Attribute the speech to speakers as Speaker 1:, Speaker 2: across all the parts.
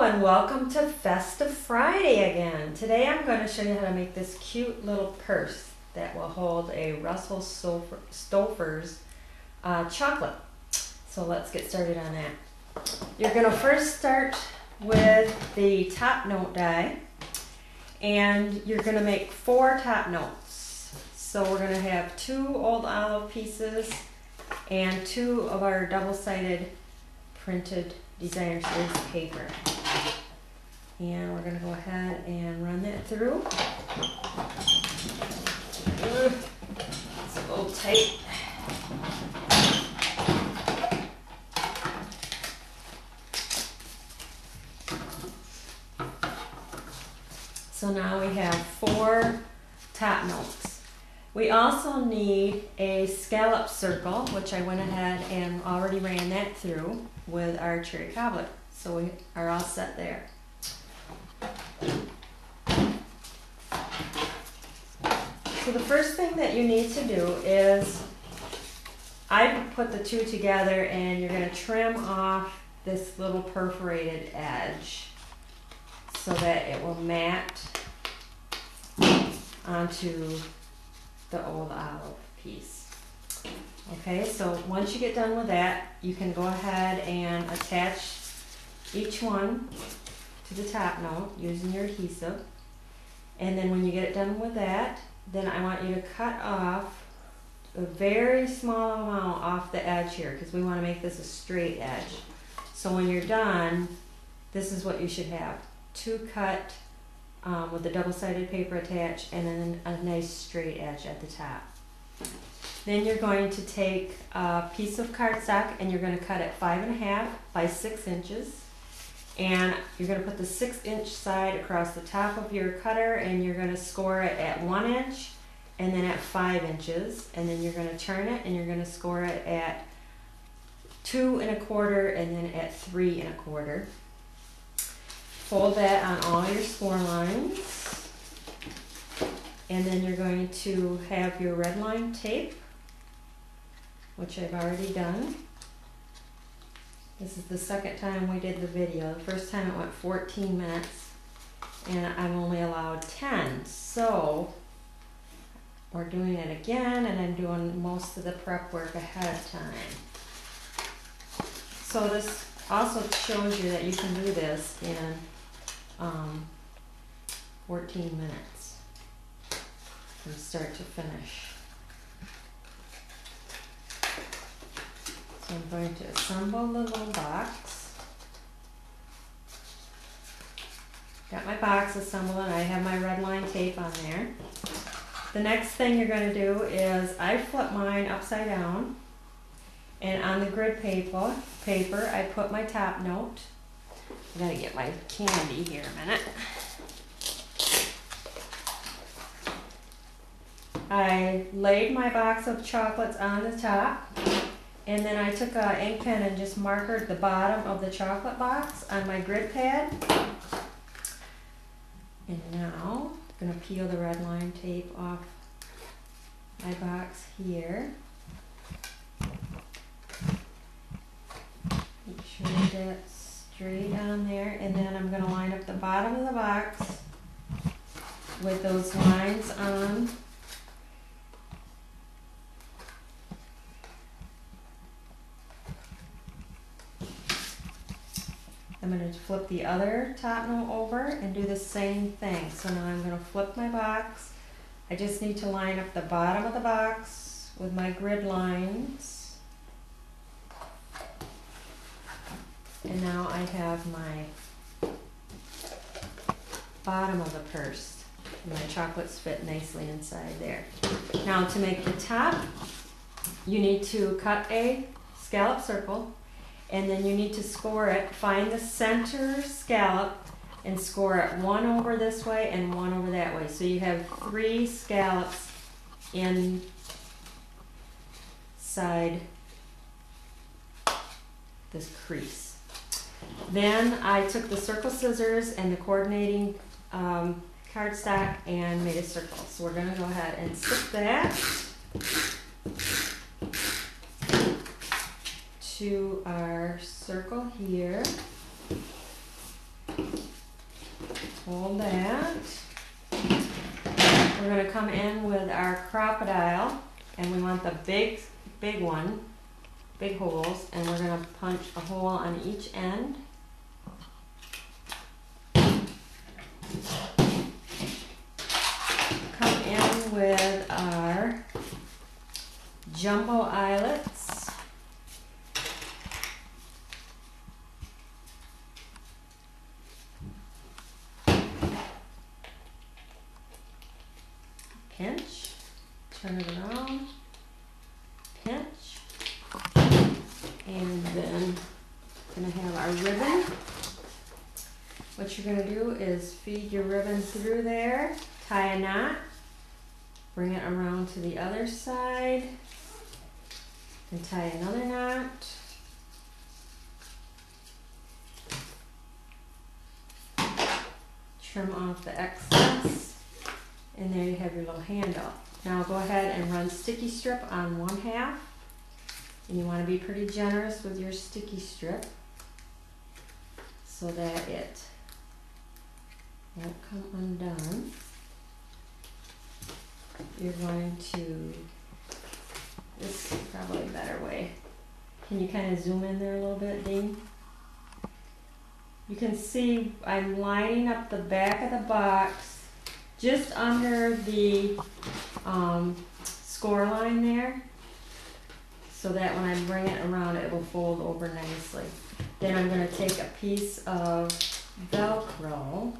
Speaker 1: and welcome to Festive Friday again. Today I'm going to show you how to make this cute little purse that will hold a Russell Stover's chocolate. So let's get started on that. You're going to first start with the top note die, and you're going to make 4 top notes. So we're going to have 2 old olive pieces and 2 of our double-sided printed designer series paper. And we're going to go ahead and run that through. It's a little tight. So now we have 4 top notes. We also need a scallop circle, which I went ahead and already ran that through with our cherry cobbler. So we are all set there. So the first thing that you need to do is, I put the 2 together, and you're going to trim off this little perforated edge so that it will mat onto the old olive piece. Okay, so once you get done with that, you can go ahead and attach each one to the top note using your adhesive. And then when you get it done with that, then I want you to cut off a very small amount off the edge here, because we want to make this a straight edge. So when you're done, this is what you should have. 2 cut with the double-sided paper attached, and then a nice straight edge at the top. Then you're going to take a piece of cardstock, and you're going to cut it 5.5 by 6 inches. And you're going to put the 6-inch side across the top of your cutter, and you're going to score it at 1 inch and then at 5 inches. And then you're going to turn it, and you're going to score it at 2 1/4 and then at 3 1/4. Fold that on all your score lines. And then you're going to have your red line tape, which I've already done. This is the second time we did the video. The first time it went 14 minutes, and I'm only allowed 10. So we're doing it again, and I'm doing most of the prep work ahead of time. So this also shows you that you can do this in 14 minutes from start to finish. So I'm going to assemble the little box. Got my box assembled, and I have my red line tape on there. The next thing you're going to do is, I flip mine upside down, and on the grid paper I put my top note. I gotta get my candy here a minute. I laid my box of chocolates on the top, and then I took an ink pen and just markered the bottom of the chocolate box on my grid pad. And now I'm going to peel the red line tape off my box here. Make sure that's straight on there, and then I'm going to line up the bottom of the box with those lines on. I'm going to flip the other top note over and do the same thing. So now I'm going to flip my box. I just need to line up the bottom of the box with my grid lines. And now I have my bottom of the purse. My chocolates fit nicely inside there. Now to make the top, you need to cut a scallop circle. And then you need to score it, find the center scallop, and score it 1 over this way and 1 over that way. So you have 3 scallops inside this crease. Then I took the circle scissors and the coordinating cardstock and made a circle. So we're going to go ahead and stick that to our circle here. Hold that. We're going to come in with our crocodile, and we want the big one, big holes, and we're going to punch a hole on each end. Come in with our jumbo eyelets. Pinch, turn it around, pinch, and then we're going to have our ribbon. What you're going to do is feed your ribbon through there, tie a knot, bring it around to the other side, and tie another knot. Trim off the excess. And there you have your little handle. Now go ahead and run sticky strip on 1/2. And you want to be pretty generous with your sticky strip so that it won't come undone. You're going to, this is probably a better way. Can you kind of zoom in there a little bit, Dean? You can see I'm lining up the back of the box just under the score line there, so that when I bring it around it will fold over nicely. Then I'm going to take a piece of Velcro,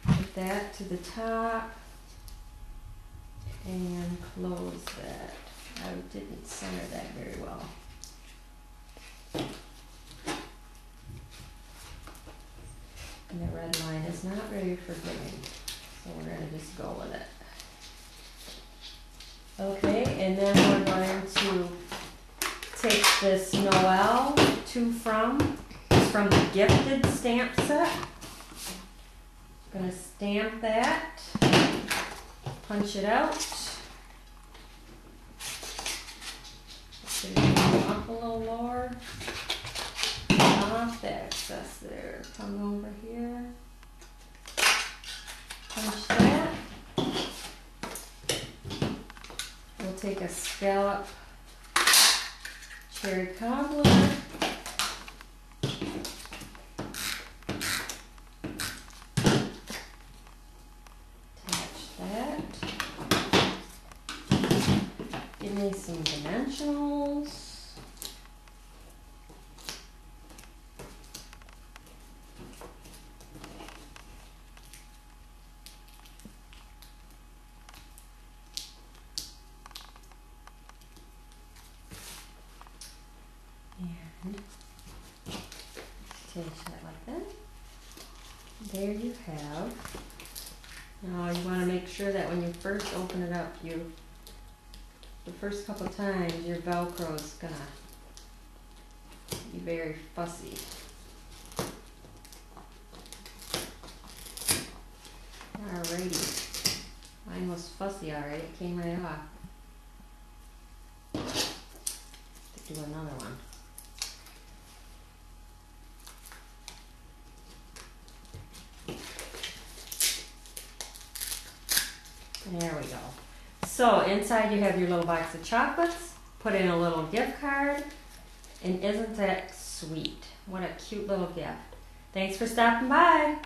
Speaker 1: put that to the top and close that. I didn't center that very well. And the red line is not very forgiving, so we're going to just go with it. Okay, and then we're going to take this Noel to from. It's from the Gifted stamp set. I'm going to stamp that, punch it out. Put it up a little lower. Off the excess there. Come over here. Punch that. We'll take a scallop cherry cobbler. Attach that. Give me some dimensionals. Attach that like that. There you have. Now you want to make sure that when you first open it up, the first couple times your Velcro is gonna be very fussy. Alrighty, mine was fussy already. It came right off. Do another one. There we go. So inside you have your little box of chocolates. Put in a little gift card. And isn't that sweet? What a cute little gift. Thanks for stopping by.